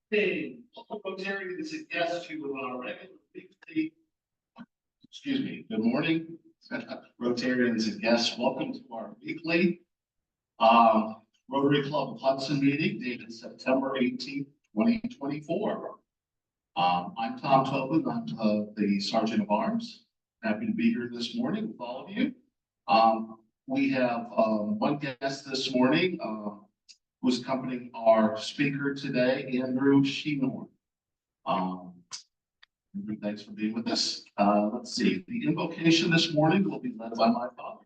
Hey, Rotary is a guest to our regular weekly. Excuse me, good morning. Rotarians and guests, welcome to our weekly Rotary Club Hudson meeting dated September 18th, 2024. I'm Tom Tobin, I'm the Sergeant of Arms. Happy to be here this morning with all of you. We have one guest this morning who's accompanying our speaker today, Andrew Sheenor. Andrew, thanks for being with us. Let's see, the invocation this morning will be led by my father.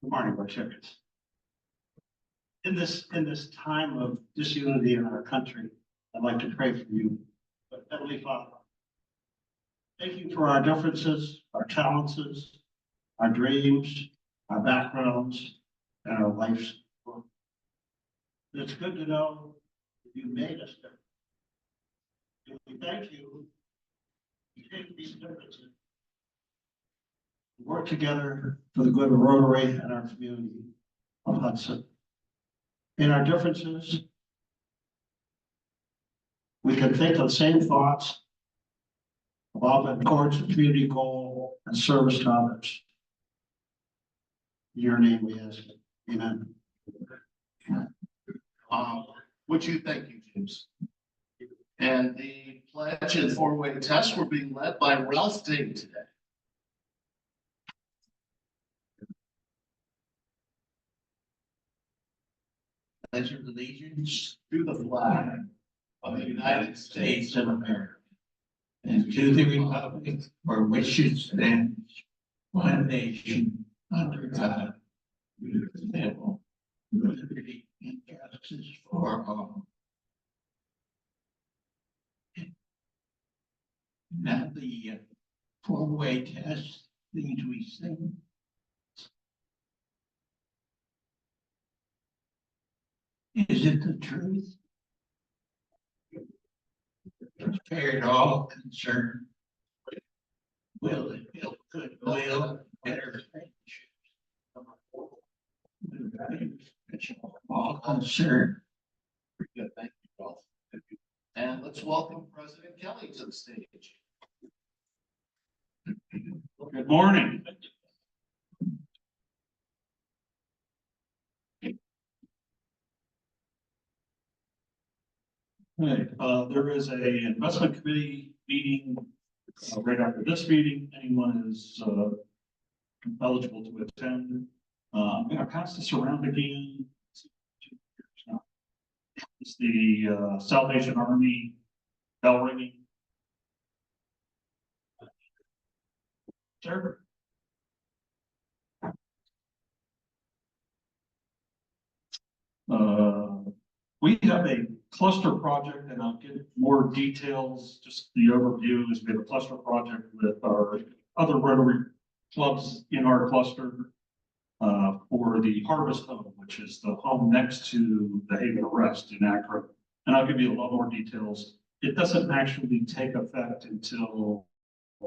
Good morning, Rotarians. In this time of disunity in our country, I'd like to pray for you. But Heavenly Father, thank you for our differences, our talents, our dreams, our backgrounds, and our life's work. It's good to know that you made us different. And we thank you. You take these differences, work together for the good of Rotary and our community of Hudson. In our differences, we can think of the same thoughts about towards the community goal and service to others. In your name we ask it. Amen. Would you thank you, James? And the pledge and four-way test were being led by Ralph Ding today. Pledge of allegiance To the flag of the United States of America, and to the republic for which it stands, one nation, under God, indivisible, with liberty and justice for all. Now the four-way test, things we sing. Is it the truth? Spared all concerned. Will it build goodwill, better friendships? All concerned. Very good, thank you, Ralph. Thank you. And let's welcome President Kelly to the stage. Good morning. Okay, there is a investment committee meeting right after this meeting. Anyone is eligible to attend. I'm going to pass this around again. It's the Salvation Army bell ringing. Sure. We have a cluster project, and I'll get more details. Just the overview is we have a cluster project with our other Rotary clubs in our cluster for the Harvest Home, which is the home next to the Haven of Rest in Akron. And I'll give you a lot more details. It doesn't actually take effect until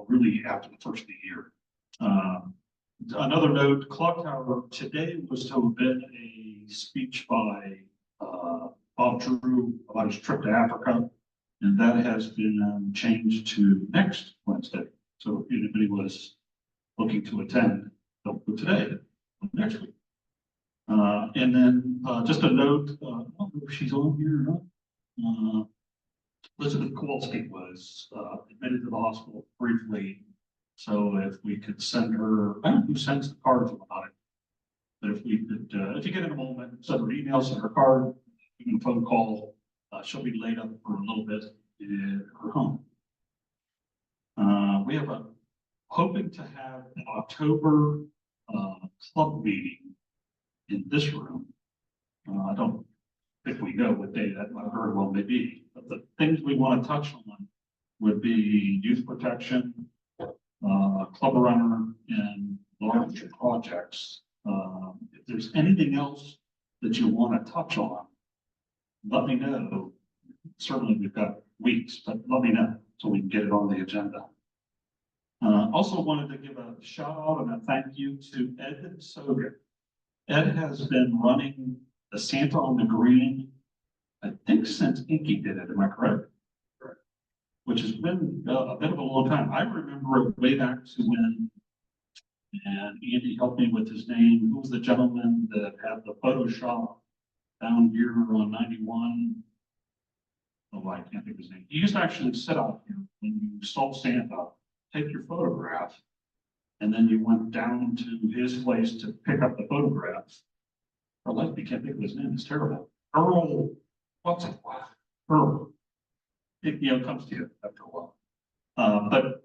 really after the first of the year. Another note, Clock Tower today was to have been a speech by Bob Drew about his trip to Africa, and that has been changed to next Wednesday. So if anybody was looking to attend, don't go today, next week. And then just a note, I don't know if she's on here or not. Elizabeth Kowalski was admitted to the hospital briefly. So if we could send her, I don't know who sends the cards about it, but if we could, if you get in a moment, send her an email, send her card, you can phone call. She'll be laid up for a little bit in her home. We have hoping to have an October club meeting in this room. I don't think we know what day that might very well may be, but the things we want to touch on would be youth protection, club runner, and large projects. If there's anything else that you want to touch on, let me know. Certainly we've got weeks, but let me know so we can get it on the agenda. Also wanted to give a shout out and a thank you to Ed Sogan. Ed has been running the Santa on the Green, I think since Inky did it, am I correct? Correct. Which has been a bit of a long time. I remember it way back to when, and Andy helped me with his name. Who was the gentleman that had the photo shop down here on 91? Oh, I can't think of his name. He used to actually sit out here when you saw Santa, take your photograph, and then you went down to his place to pick up the photographs. Or like, I can't think of his name. It's terrible. Earl, what's it? Earl. It, comes to you after a while. But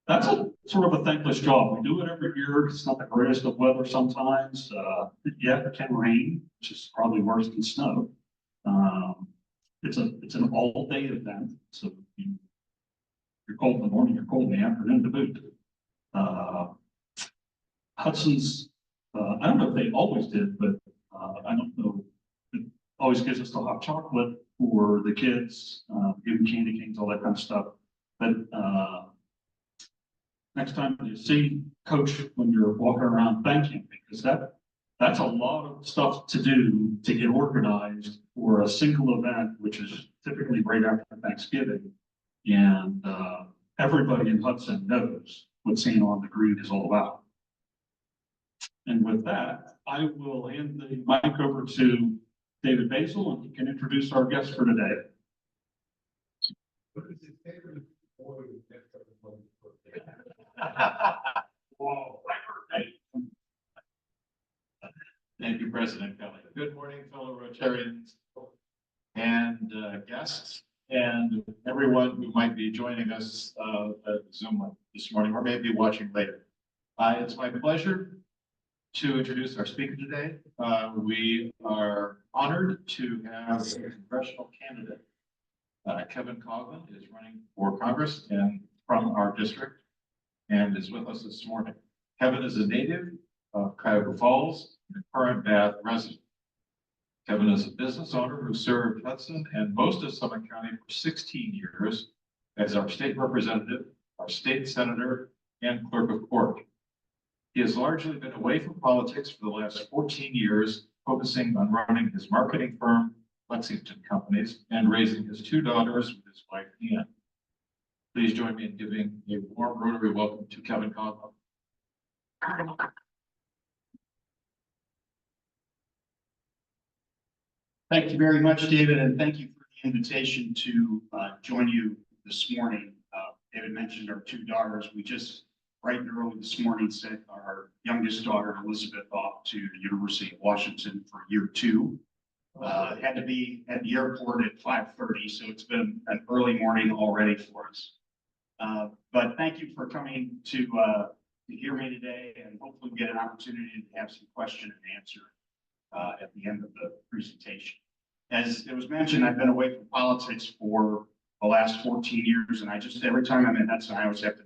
that's a sort of a thankless job. We do it every year. It's not the greatest of weather sometimes. Yeah, it can rain, which is probably worse than snow. It's an all-day event, so you're cold in the morning, you're cold in the afternoon to boot. Hudson's, I don't know if they always did, but I don't know. It always gives us the hot chocolate for the kids, give them candy canes, all that kind of stuff. But next time you see Coach when you're walking around, thank him, because that's a lot of stuff to do to get organized for a single event, which is typically right after Thanksgiving. And everybody in Hudson knows what Santa on the Green is all about. And with that, I will hand the mic over to David Basil, and he can introduce our guest for today. What is his favorite boy next to the mother's birthday? Whoa, my birthday. Thank you, President Kelly. Good morning, fellow Rotarians and guests, and everyone who might be joining us at Zoom this morning, or maybe watching later. It's my pleasure to introduce our speaker today. We are honored to have a congressional candidate. Kevin Coughlin is running for Congress and from our district and is with us this morning. Kevin is a native of Cuyahoga Falls and a current Bath resident. Kevin is a business owner who served Hudson and most of Summit County for 16 years as our state representative, our state senator, and clerk of court. He has largely been away from politics for the last 14 years, focusing on running his marketing firm, Lexington Companies, and raising his two daughters with his wife, Ian. Please join me in giving a warm Rotary welcome to Kevin Coughlin. Thank you very much, David, and thank you for the invitation to join you this morning. David mentioned our two daughters. We just bright and early this morning sent our youngest daughter, Elizabeth, off to the University of Washington for year 2. Had to be at the airport at 5:30, so it's been an early morning already for us. But thank you for coming to hear me today, and hopefully we get an opportunity to have some question and answer at the end of the presentation. As it was mentioned, I've been away from politics for the last 14 years, and every time I'm in Hudson, I always have to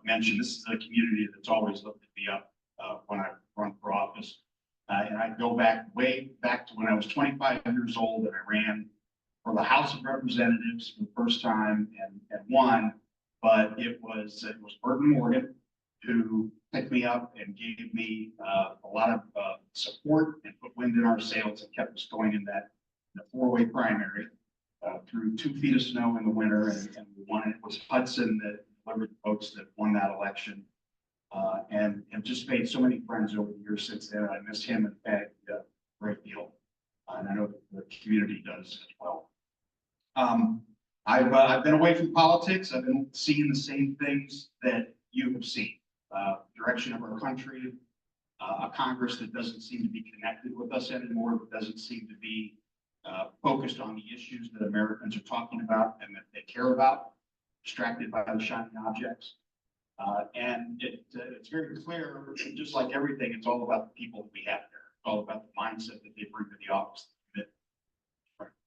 mention this is a community that's always lifted me up when I run for office. And I go way back to when I was 25 years old and I ran for the House of Representatives for the first time and won. But it was Burton Morgan who picked me up and gave me a lot of support and put wind in our sails and kept us going in the 4-way primary through 2 feet of snow in the winter, and we won. It was Hudson that delivered the votes that won that election. And have just made so many friends over the years since then. I miss him and Peg a great deal. And I know the community does as well. I've been away from politics. I've been seeing the same things that you have seen. Direction of our country, a Congress that doesn't seem to be connected with us anymore, that doesn't seem to be focused on the issues that Americans are talking about and that they care about, distracted by the shiny objects. And it's very clear, just like everything, it's all about the people that we have there. It's all about the mindset that they bring to the office, the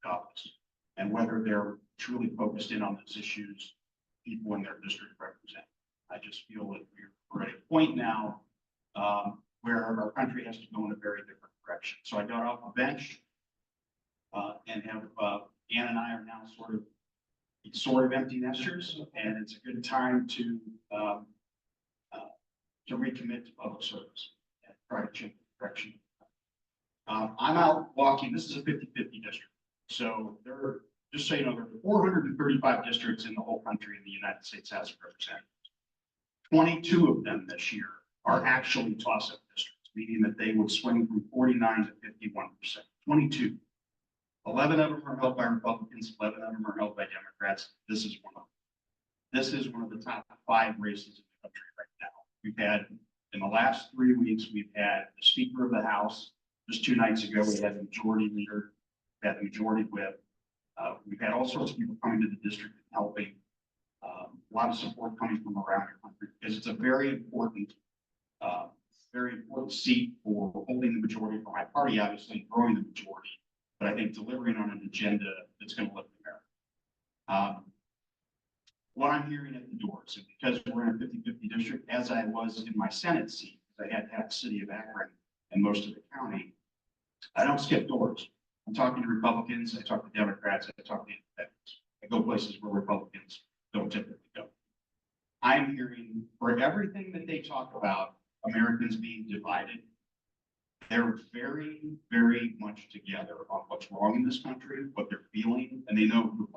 office, and whether they're truly focused in on those issues people in their district represent. I just feel that we're at a point now where our country has to go in a very different direction. So I got off the bench and have Ann and I are now sort of empty nesters, and it's a good time to recommit to public service and try to change the direction. I'm out walking, this is a 50-50 district. So just so you know, there are 435 districts in the whole country in the United States House of Representatives. 22 of them this year are actually toss-up districts, meaning that they would swing from 49 to 51%. 22. 11 of them are held by Republicans, 11 of them are held by Democrats. This is one of them. This is one of the top 5 races in the country right now. We've had, in the last 3 weeks, we've had the Speaker of the House. Just 2 nights ago, we had the Majority Leader, we had the Majority Whip. We've had all sorts of people coming to the district and helping. A lot of support coming from around the country because it's a very important seat for holding the majority for my party, obviously growing the majority, but I think delivering on an agenda that's going to lift America. What I'm hearing at the doors, and because we're in a 50-50 district, as I was in my Senate seat, because I had half the city of Akron and most of the county, I don't skip doors. I'm talking to Republicans, I talk to Democrats, I talk to independents. I go places where Republicans don't typically go. I'm hearing for everything that they talk about, Americans being divided, they're very, very much together on what's wrong in this country, what they're feeling, and they know who.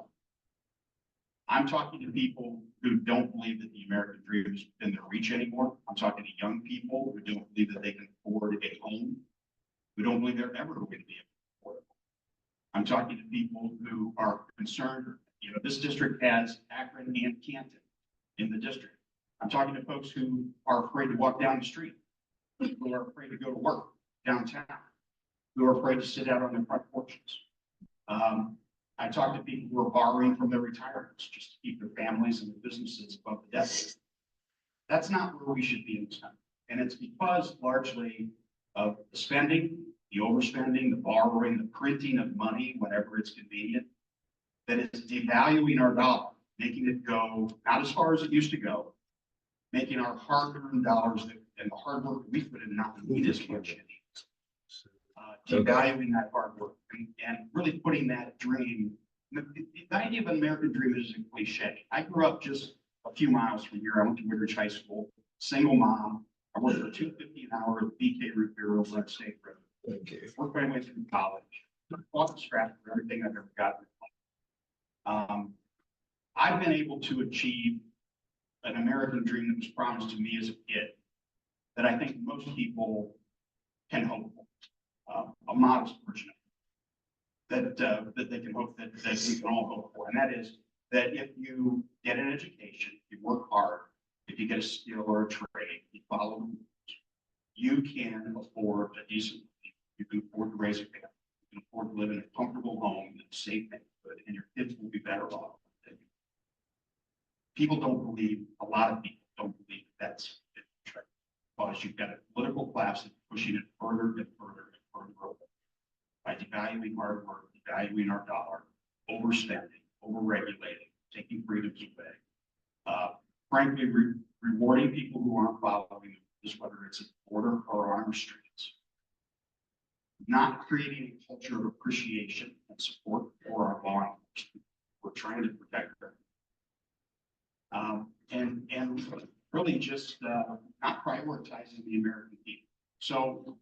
I'm talking to people who don't believe that the American dream is within their reach anymore. I'm talking to young people who don't believe that they can afford a home, who don't believe they're ever going to be able to afford it. I'm talking to people who are concerned, this district has Akron and Canton in the district. I'm talking to folks who are afraid to walk down the street, who are afraid to go to work downtown, who are afraid to sit out on their front porches. I talk to people who are borrowing from their retirements just to keep their families and their businesses above the debt. That's not where we should be in this country. And it's because largely of the spending, the overspending, the borrowing, the printing of money whenever it's convenient, that is devaluing our dollar, making it go not as far as it used to go, making our hard-earned dollars and the hard work we put in not need as much anymore. Devaluing that hard work and really putting that dream. The idea of an American dream is a cliche. I grew up just a few miles from here. I went to Woodridge High School, single mom. I worked for $2.50 an hour at BK Root Beer over at State Road. Okay. Worked my way through college. Fought the scrap for everything I've ever gotten. I've been able to achieve an American dream that was promised to me as a kid that I think most people can hope for. A modest version of that they can hope that we can all hope for. And that is that if you get an education, you work hard, if you get a skill or a trade, you follow the rules, you can afford a decent life. You can afford to raise a family. You can afford to live in a comfortable home that's safe and good, and your kids will be better off than you. People don't believe, a lot of people don't believe that's true. Because you've got a political class that's pushing it further and further and further away by devaluing hard work, devaluing our dollar, overspending, overregulating, taking freedoms away. Frankly, rewarding people who aren't following this, whether it's at the border or on our streets. Not creating a culture of appreciation and support for our law enforcement. We're trying to protect them. And really just not prioritizing the American people. So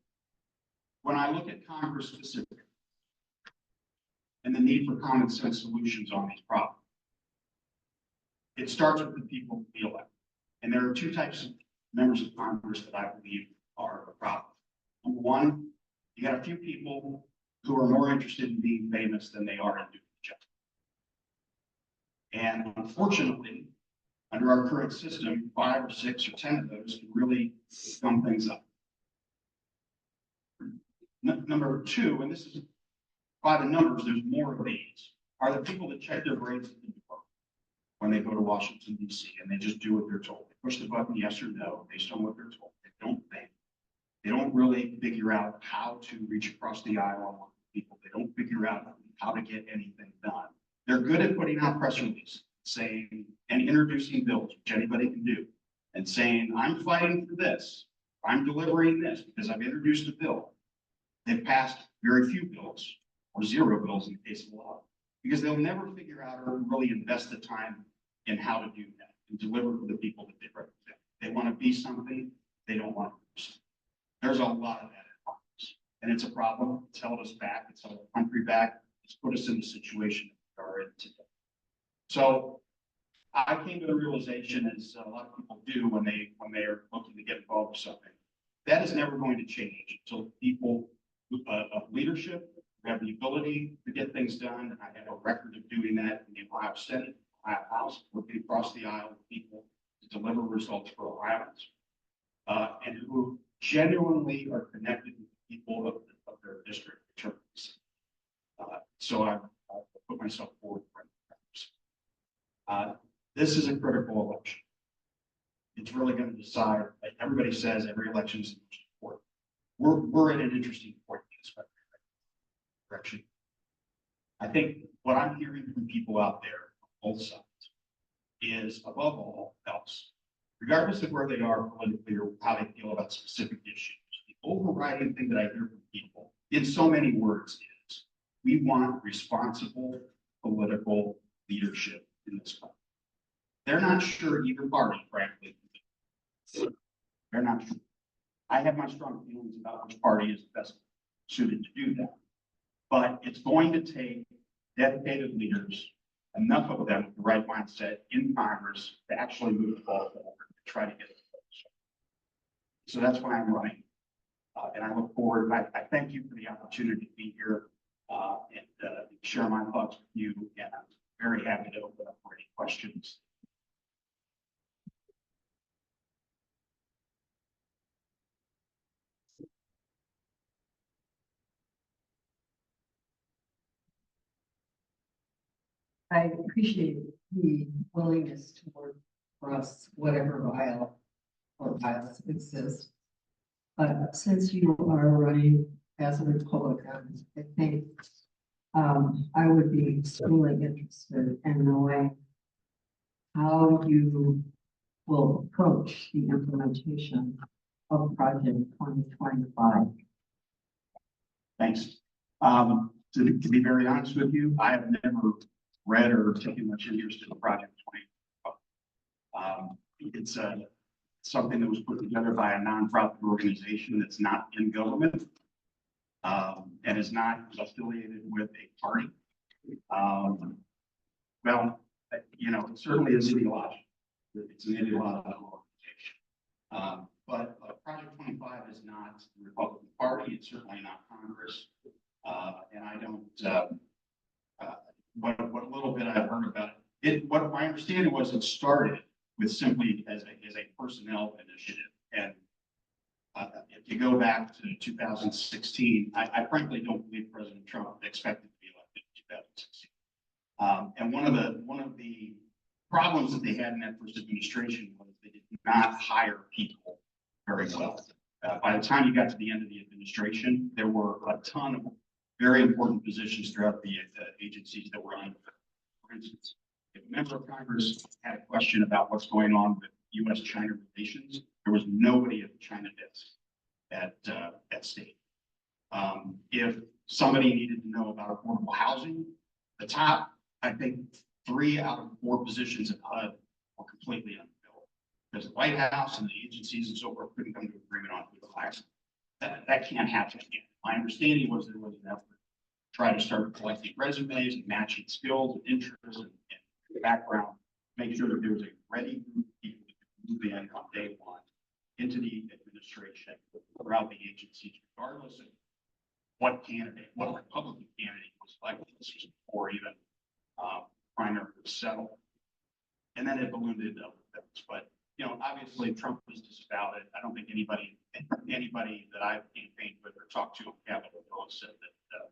when I look at Congress specifically and the need for common sense solutions on these problems, it starts with the people we elect. And there are 2 types of members of Congress that I believe are a problem. Number one, you got a few people who are more interested in being famous than they are in doing the job. And unfortunately, under our current system, 5 or 6 or 10 of those can really gum things up. Number 2, and this is by the numbers, there's more of these, are the people that check their grades at the door when they go to Washington, D.C., and they just do what they're told. They push the button yes or no based on what they're told. They don't think. They don't really figure out how to reach across the aisle on people. They don't figure out how to get anything done. They're good at putting out press releases, saying and introducing bills, which anybody can do, and saying, I'm fighting for this. I'm delivering this because I've introduced a bill. They've passed very few bills or 0 bills in the case of law because they'll never figure out or really invest the time in how to do that and deliver for the people that they represent. They want to be something, they don't want to do something. There's a lot of that in Congress. And it's a problem. It's held us back. It's held the country back. It's put us in the situation we are in today. So I came to the realization, as a lot of people do when they are looking to get involved with something, that is never going to change until people of leadership have the ability to get things done. I have a record of doing that in the Ohio Senate, Ohio House, working across the aisle with people to deliver results for Ohioans, and who genuinely are connected with the people of their district. So I put myself forward for this is a critical election. It's really going to decide, like everybody says, every election is important. We're at an interesting point in this direction. I think what I'm hearing from people out there on both sides is, above all else, regardless of where they are politically or how they feel about specific issues, the overriding thing that I hear from people in so many words is, we want responsible political leadership in this country. They're not sure either party, frankly. They're not sure. I have my strong feelings about which party is best suited to do that. But it's going to take dedicated leaders, enough of them with the right mindset in Congress to actually move the ball forward to try to get it. So that's why I'm running. And I look forward, I thank you for the opportunity to be here and share my thoughts with you. And I'm very happy to open up for any questions. I appreciate the willingness to work for us, whatever aisle or aisles exist. But since you are running as a Republican, I think I would be extremely interested in knowing how you will approach the implementation of Project 2025. Thanks. To be very honest with you, I have never read or taken much interest in Project 2025. It's something that was put together by a nonprofit organization that's not in government and is not affiliated with a party. Well, you know, it certainly is ideological. It's an ideological organization. But Project 25 is not the Republican Party. It's certainly not Congress. And I don't, what little bit I've heard about it, what my understanding was, it started with simply as a personnel initiative. And if you go back to 2016, I frankly don't believe President Trump expected to be elected in 2016. And one of the problems that they had in that first administration was they did not hire people very well. By the time you got to the end of the administration, there were a ton of very important positions throughout the agencies that were on. For instance, if a member of Congress had a question about what's going on with U.S.-China relations, there was nobody at the China desk at state. If somebody needed to know about affordable housing, the top, I think, 3 out of 4 positions at HUD were completely unfilled because the White House and the agencies and so forth couldn't come to an agreement on who to hire. That can't happen again. My understanding was there was an effort to try to start collecting resumes and matching skills and interests and background, make sure that there was a ready group of people that could move in on day one into the administration throughout the agencies, regardless of what Republican candidate was elected. This was before even primary was settled. And then it ballooned into other things. But you know, obviously Trump was disavowed it. I don't think anybody that I've campaigned with or talked to on Capitol Hill has said that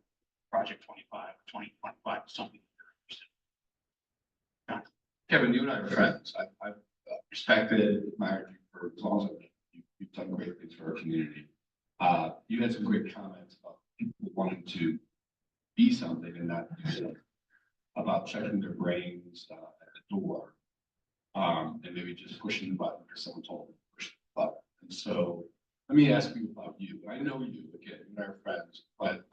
Project 2025 is something that they're interested in. Kevin, you and I are friends. I've respected, admired you for as long as I've known you. You've done great things for our community. You had some great comments about people wanting to be something and not do something, about checking their brains at the door, and maybe just pushing the button because someone told them to push the button. And so let me ask you about you. I know you, again, you and I are friends, but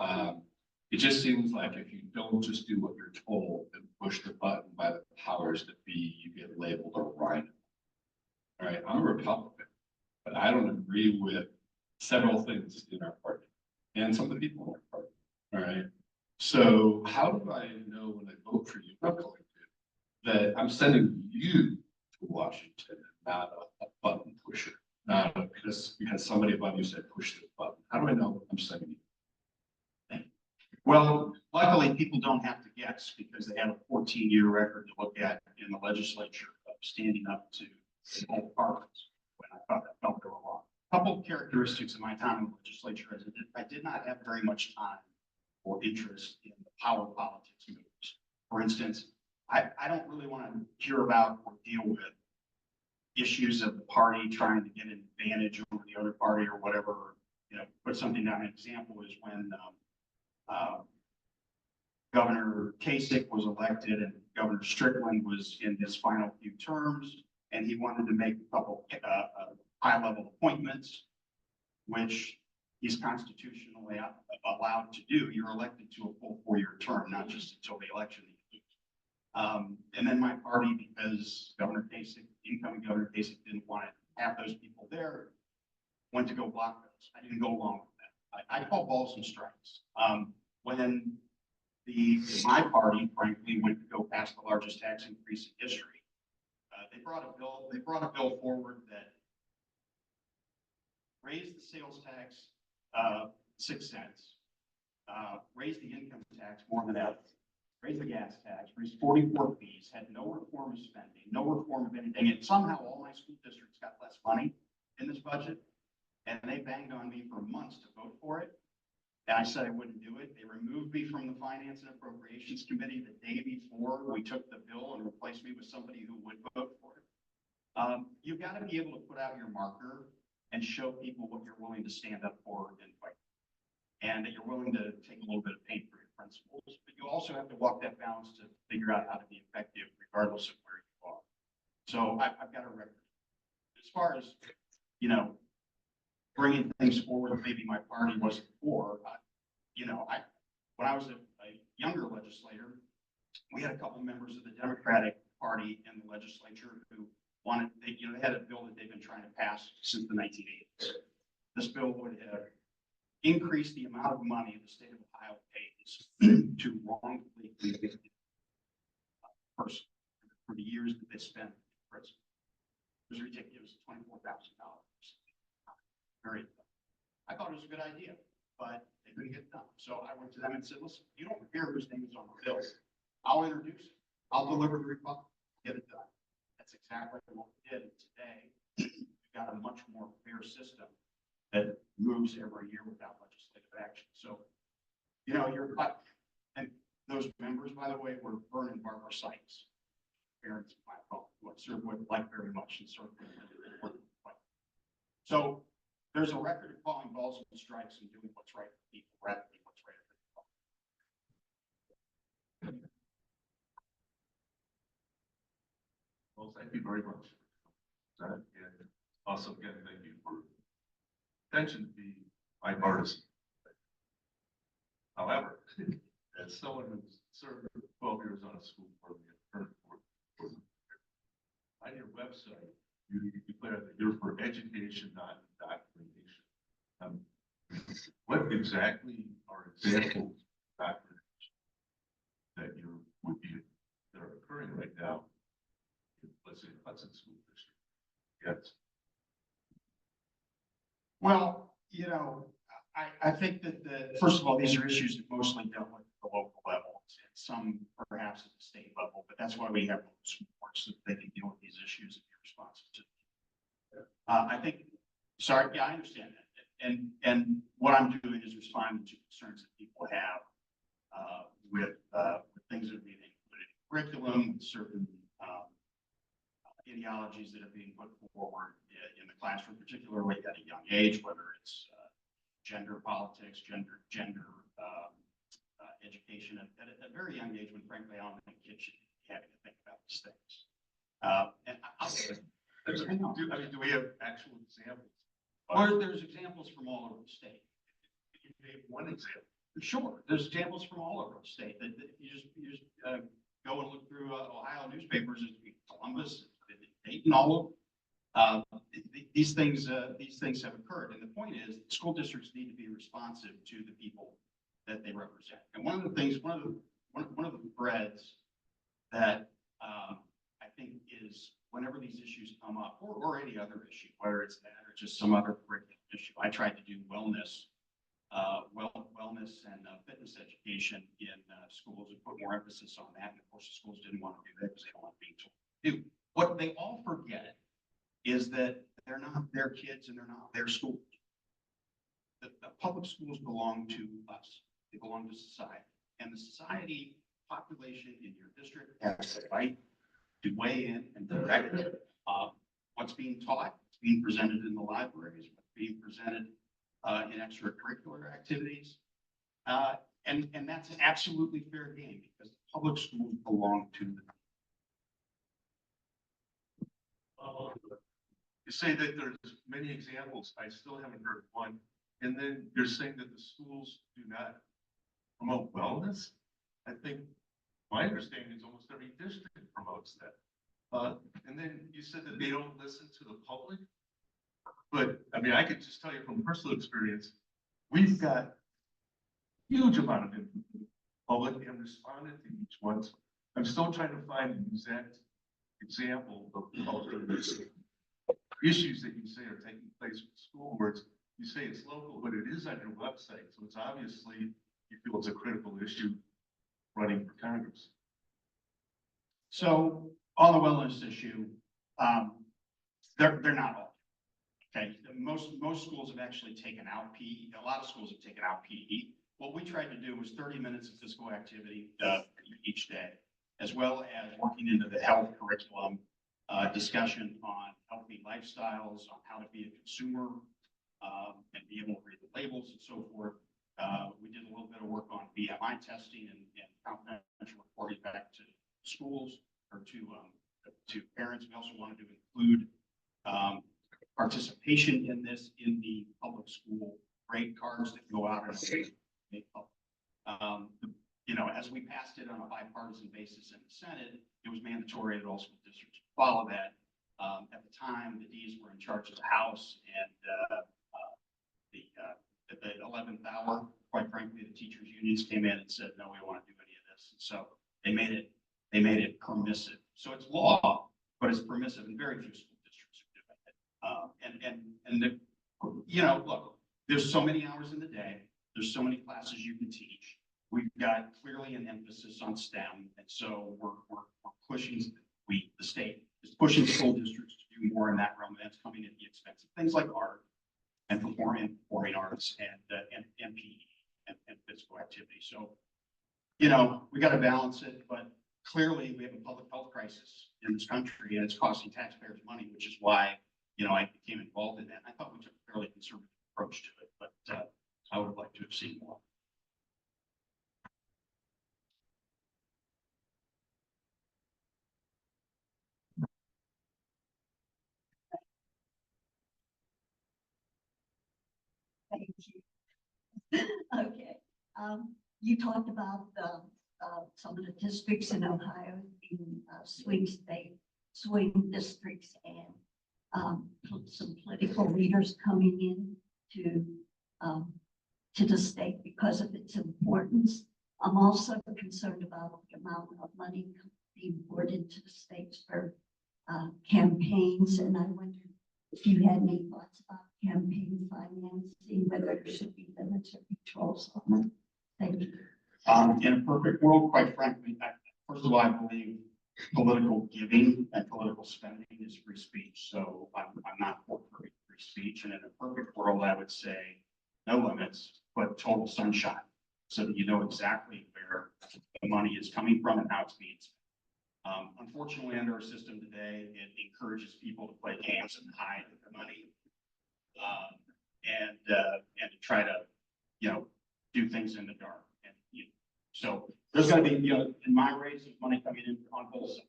it just seems like if you don't just do what you're told and push the button by the powers that be, you get labeled a rhino. All right, I'm a Republican, but I don't agree with several things in our party. and some of the people in our party. All right. So how do I know when I vote for you, not collective, that I'm sending you to Washington, not a button pusher? Not because somebody above you said push this button. How do I know I'm sending you? Well, luckily, people don't have to guess because they have a 14-year record to look at in the legislature of standing up to both parties when I thought that felt they were wrong. A couple of characteristics of my time in the legislature is I did not have very much time or interest in the power politics moves. For instance, I don't really want to hear about or deal with issues of the party trying to get an advantage over the other party or whatever. You know, put something down. An example is when Governor Kasich was elected and Governor Strickland was in his final few terms, and he wanted to make a couple high-level appointments, which he's constitutionally allowed to do. You're elected to a full 4-year term, not just until the election. And then my party, because incoming Governor Kasich didn't want to have those people there, went to go block those. I didn't go along with that. I call balls and strikes. When my party, frankly, went to go pass the largest tax increase in history, they brought a bill forward that raised the sales tax 6 cents, raised the income tax more than that, raised the gas tax, raised 44 fees, had no reform of spending, no reform of anything, and somehow all my school districts got less money in this budget, and they banged on me for months to vote for it. And I said I wouldn't do it. They removed me from the Finance and Appropriations Committee the day before we took the bill and replaced me with somebody who would vote for it. You've got to be able to put out your marker and show people what you're willing to stand up for and fight. And that you're willing to take a little bit of pain for your principles. But you also have to walk that balance to figure out how to be effective regardless of where you are. So I've got a record. As far as, you know, bringing things forward that maybe my party wasn't for, when I was a younger legislator, we had a couple members of the Democratic Party in the legislature who they had a bill that they've been trying to pass since the 1980s. This bill would have increased the amount of money the state of Ohio pays to wrongfully convicted person for the years that they spent in prison. It was ridiculous, $24,000. I thought it was a good idea, but they couldn't get it done. So I went to them and said, listen, you don't care whose name is on the bill. I'll introduce it. I'll deliver the republic, get it done. That's exactly what we did. And today, we've got a much more fair system that moves every year without legislative action. So, and those members, by the way, were Vernon Barbara Sykes, parents of my phone, who I served with like very much and served with. So there's a record of calling balls and strikes and doing what's right for people rather than what's right for people. Well, thank you very much. And also, again, thank you for attention to be bipartisan. However, as someone who's served 12 years on a school board, on your website, you declare that you're for education, not indoctrination. What exactly are examples of indoctrination that that are occurring right now? Let's say Hudson School District. Yes. Well, I think that first of all, these are issues that mostly dealt with at the local level, and some perhaps at the state level, but that's why we have school boards so that they can deal with these issues and be responsive to. I understand that. And what I'm doing is responding to concerns that people have with things that are being included in curriculum, with certain ideologies that are being put forward in the classroom, particularly at a young age, whether it's gender politics, gender education at a very young age, when frankly I don't think kids should be having to think about these things. Do we have actual examples? Or there's examples from all over the state. Can you name one example? Sure, there's examples from all over the state that you just go and look through Ohio newspapers, Columbus, Dayton, all over. these things have occurred. And the point is, school districts need to be responsive to the people that they represent. And one of the things, one of the threads that I think is whenever these issues come up, or any other issue, whether it's that or just some other curriculum issue, I tried to do wellness and fitness education in schools and put more emphasis on that. And of course, the schools didn't want to do that because they don't want to be told to do. What they all forget is that they're not their kids and they're not their schools. The public schools belong to us. They belong to society. And the society population in your district has the right to weigh in and direct what's being taught, what's being presented in the libraries, what's being presented in extracurricular activities. And that's absolutely fair game because the public schools belong to them. You say that there's many examples. I still haven't heard one. And then you're saying that the schools do not promote wellness. I think my understanding is almost every district promotes that. And then you said that they don't listen to the public. But I mean, I could just tell you from personal experience, we've got huge amount of input from the public and responded to each one. I'm still trying to find an exact example of issues that you say are taking place with school boards. You say it's local, but it is on your website. So it's obviously, you feel it's a critical issue running for Congress. So on the wellness issue, they're not all. Okay, most schools have actually taken out PE. A lot of schools have taken out PE. What we tried to do was 30 minutes of physical activity each day, as well as working into the health curriculum, discussion on healthy lifestyles, on how to be a consumer, and be able to read the labels and so forth. We did a little bit of work on BMI testing and confidential reporting back to schools or to parents. We also wanted to include participation in this in the public school grade cards that go out and make public. You know, as we passed it on a bipartisan basis in the Senate, it was mandatory that all school districts follow that. At the time, the Ds were in charge of the House, and at the 11th hour, quite frankly, the teachers' unions came in and said, no, we don't want to do any of this. And so they made it permissive. So it's law, but it's permissive, and very few school districts are doing it. You know, look, there's so many hours in the day. There's so many classes you can teach. We've got clearly an emphasis on STEM, and so we're pushing. The state is pushing school districts to do more in that realm. And that's coming at the expense of things like art and performing arts and PE and physical activity. So, you know, we got to balance it, but clearly we have a public health crisis in this country, and it's costing taxpayers money, which is why, you know, I became involved in that. And I thought we took a fairly conservative approach to it, but I would have liked to have seen more. Thank you. Okay, you talked about some of the districts in Ohio being swing districts, and some political leaders coming in to the state because of its importance. I'm also concerned about the amount of money being poured into the states for campaigns, and I wondered if you had any thoughts about campaign financing, whether there should be limits or controls on it. Thank you. In a perfect world, quite frankly, first of all, I believe political giving and political spending is free speech. So I'm not for free speech. And in a perfect world, I would say no limits, but total sunshine, so that you know exactly where the money is coming from and how it's being spent. Unfortunately, under our system today, it encourages people to play games and hide the money, and to try to, you know, do things in the dark. And so there's going to be, you know, in my race, there's money coming in on both sides.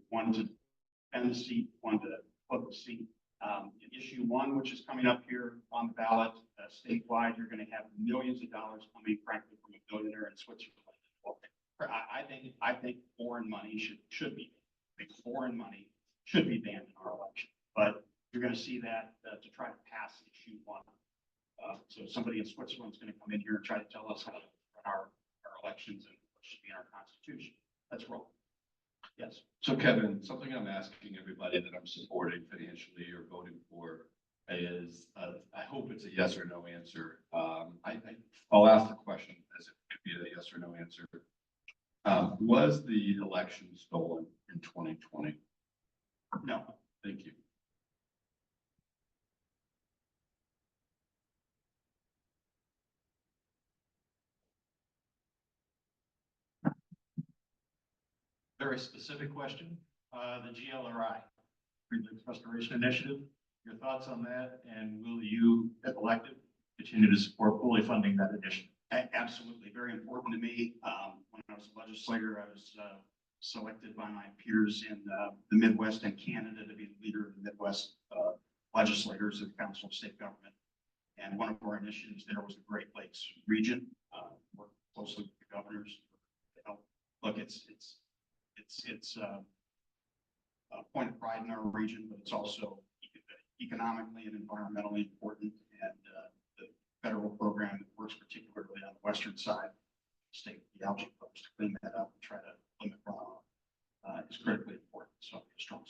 One to defend the seat, one to flip the seat. In issue one, which is coming up here on the ballot statewide, you're going to have millions of dollars coming, frankly, from a billionaire in Switzerland. I think foreign money should be. Foreign money should be banned in our election. But you're going to see that to try to pass issue one. So somebody in Switzerland's going to come in here and try to tell us how to run our elections and what should be in our constitution. That's wrong. Yes. So Kevin, something I'm asking everybody that I'm supporting financially or voting for is, I hope it's a yes or no answer. I'll ask the question as it could be a yes or no answer. Was the election stolen in 2020? No. Thank you. Very specific question. The GLRI, Green Lakes Restoration Initiative, your thoughts on that, and will you, if elected, continue to support fully funding that initiative? Absolutely, very important to me. When I was a legislator, I was selected by my peers in the Midwest and Canada to be the leader of the Midwest legislators of the Council of State Government. And one of our initiatives there was the Great Lakes region, work closely with the governors to help. Look, it's a point of pride in our region, but it's also economically and environmentally important. And the federal program that works particularly on the western side, state the algae folks to clean that up and try to limit runoff is critically important. So I'm strong.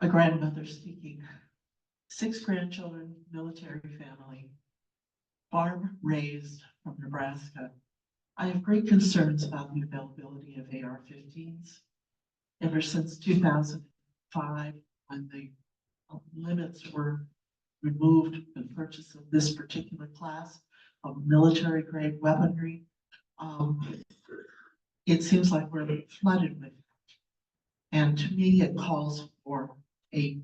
A grandmother speaking. 6 grandchildren, military family, farm raised from Nebraska. I have great concerns about the availability of AR-15s. Ever since 2005, when the limits were removed for the purchase of this particular class of military grade weaponry, it seems like we're flooded with it. And to me, it calls for a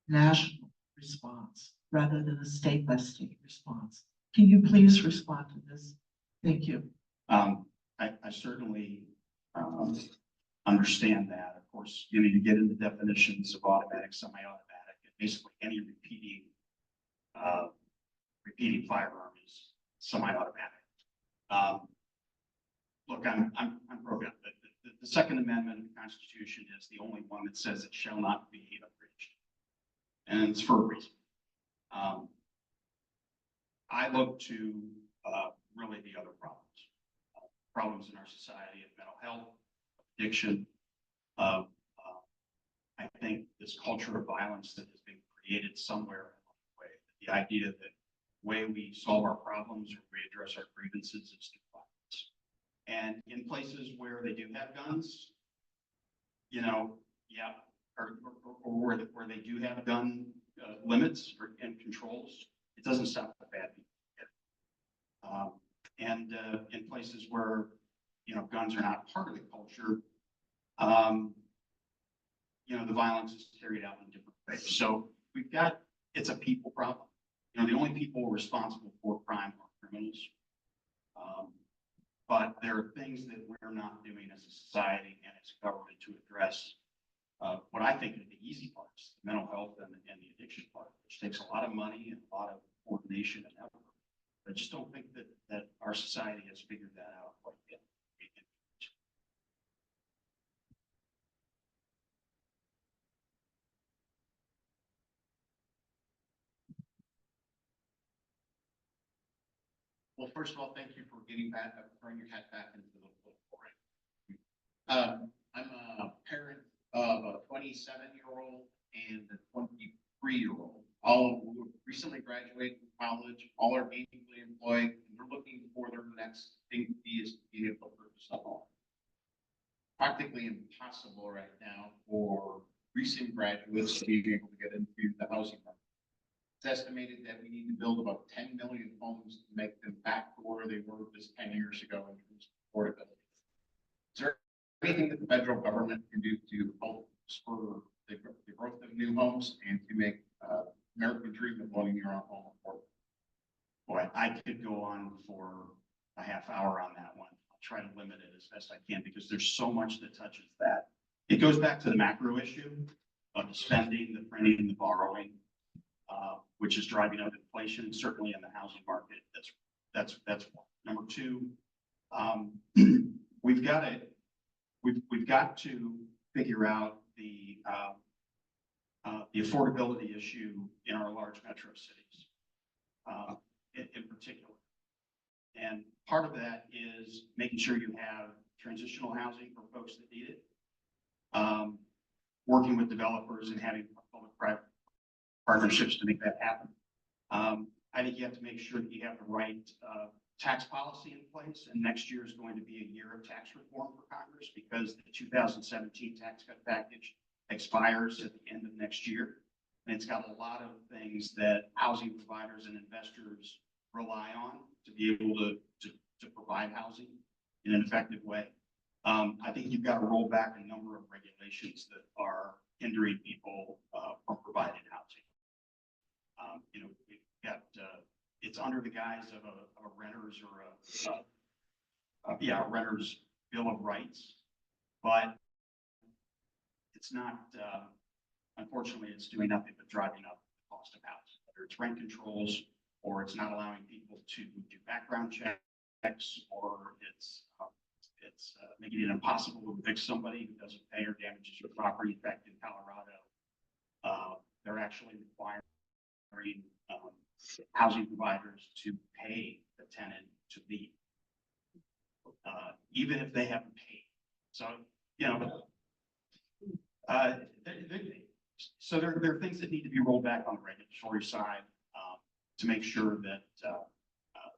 national response rather than a state by state response. Can you please respond to this? Thank you. I certainly understand that. Of course, you need to get into definitions of automatic, semi-automatic, and basically any repeating firearm is semi-automatic. Look, I'm pro-gun. The Second Amendment of the Constitution is the only one that says it shall not be abridged, and it's for a reason. I look to really the other problems in our society of mental health, addiction, of I think this culture of violence that has been created somewhere along the way. The idea that the way we solve our problems or we address our grievances is through violence. And in places where they do have guns, you know, yeah, or where they do have gun limits and controls, it doesn't stop the bad people. And in places where, you know, guns are not part of the culture, you know, the violence is carried out in different ways. So we've got, it's a people problem. You know, the only people responsible for crime are criminals. But there are things that we're not doing as a society and as a government to address what I think are the easy parts, the mental health and the addiction part, which takes a lot of money and a lot of coordination and effort. I just don't think that our society has figured that out quite yet. Well, first of all, thank you for getting back, throwing your hat back into the foray. I'm a parent of a 27-year-old and a 23-year-old. All who recently graduated from college, all are gainfully employed, and they're looking for their next thing to be is to be able to purchase a home. Practically impossible right now for recent graduates to be able to get into the housing market. It's estimated that we need to build about 10 million homes to make them back to where they were just 10 years ago in terms of affordability. Is there anything that the federal government can do to help spur the growth of new homes and to make American dream of owning your own home affordable? Boy, I could go on for a half hour on that one. I'll try to limit it as best I can because there's so much that touches that. It goes back to the macro issue of the spending, the printing, the borrowing, which is driving up inflation, certainly in the housing market. That's one. Number two, we've got to figure out the affordability issue in our large metro cities, in particular. And part of that is making sure you have transitional housing for folks that need it. Working with developers and having public-private partnerships to make that happen. I think you have to make sure that you have the right tax policy in place, and next year is going to be a year of tax reform for Congress because the 2017 tax cut package expires at the end of next year. And it's got a lot of things that housing providers and investors rely on to be able to provide housing in an effective way. I think you've got to roll back a number of regulations that are hindering people from providing housing. You know, we've got, it's under the guise of a renter's or a renter's bill of rights, but it's not, unfortunately, it's doing nothing but driving up the cost of housing, whether it's rent controls or it's not allowing people to do background checks, or it's making it impossible to evict somebody who doesn't pay or damages your property. In fact, in Colorado, they're actually requiring housing providers to pay the tenant to leave, even if they haven't paid. So, you know, so there are things that need to be rolled back on the regulatory side to make sure that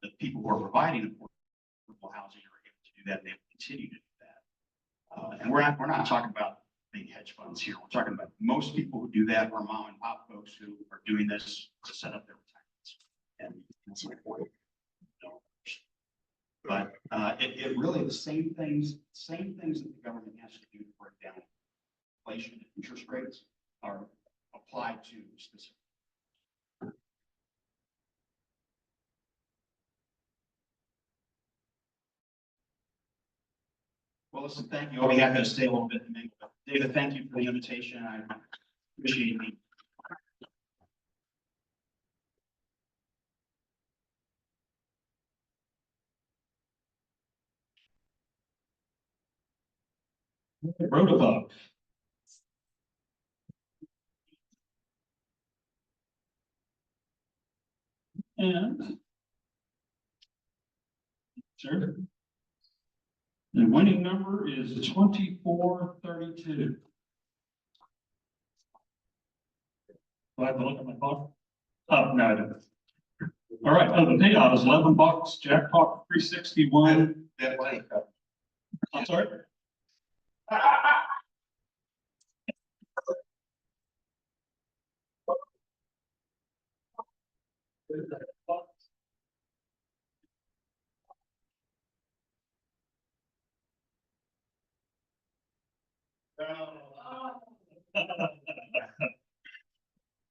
that people who are providing affordable housing are able to do that. And they continue to do that. And we're not talking about big hedge funds here. We're talking about most people who do that are mom and pop folks who are doing this to set up their retirements. And that's my point. But it really the same things that the government has to do to break down inflation and interest rates are applied to specific. Well, listen, thank you. I'll be happy to stay a little bit. David, thank you for the invitation. I appreciate it. Rotary. And sure. The winning number is 2432. Do I have to look at my clock? Oh, no, I don't. All right, the payout is $11. Jackpot 361. I'm sorry.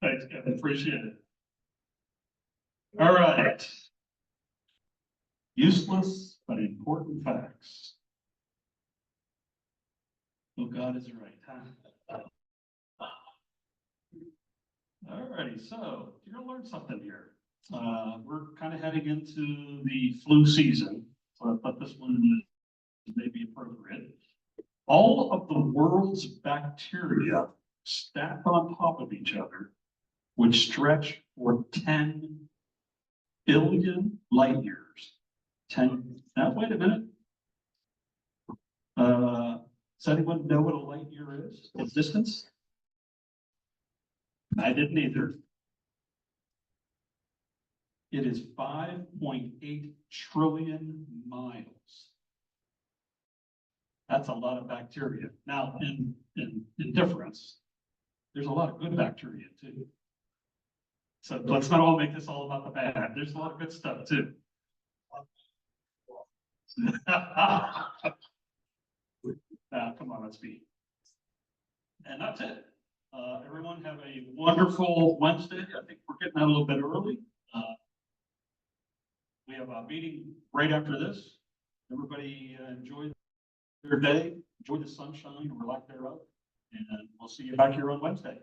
Thanks, Kevin. Appreciate it. All right. Useless but important facts. Oh, God is right, huh? All righty, so you're gonna learn something here. We're kind of heading into the flu season, so I thought this one may be appropriate. All of the world's bacteria stacked on top of each other would stretch for 10 billion light years. 10, now wait a minute. Does anyone know what a light year is in distance? I didn't either. It is 5.8 trillion miles. That's a lot of bacteria. Now, in difference, there's a lot of good bacteria too. So let's not all make this all about the bad. There's a lot of good stuff too. Now, come on, let's be. And that's it. Everyone have a wonderful Wednesday. I think we're getting out a little bit early. We have a meeting right after this. Everybody enjoy their day, enjoy the sunshine or lack thereof, and we'll see you back here on Wednesday.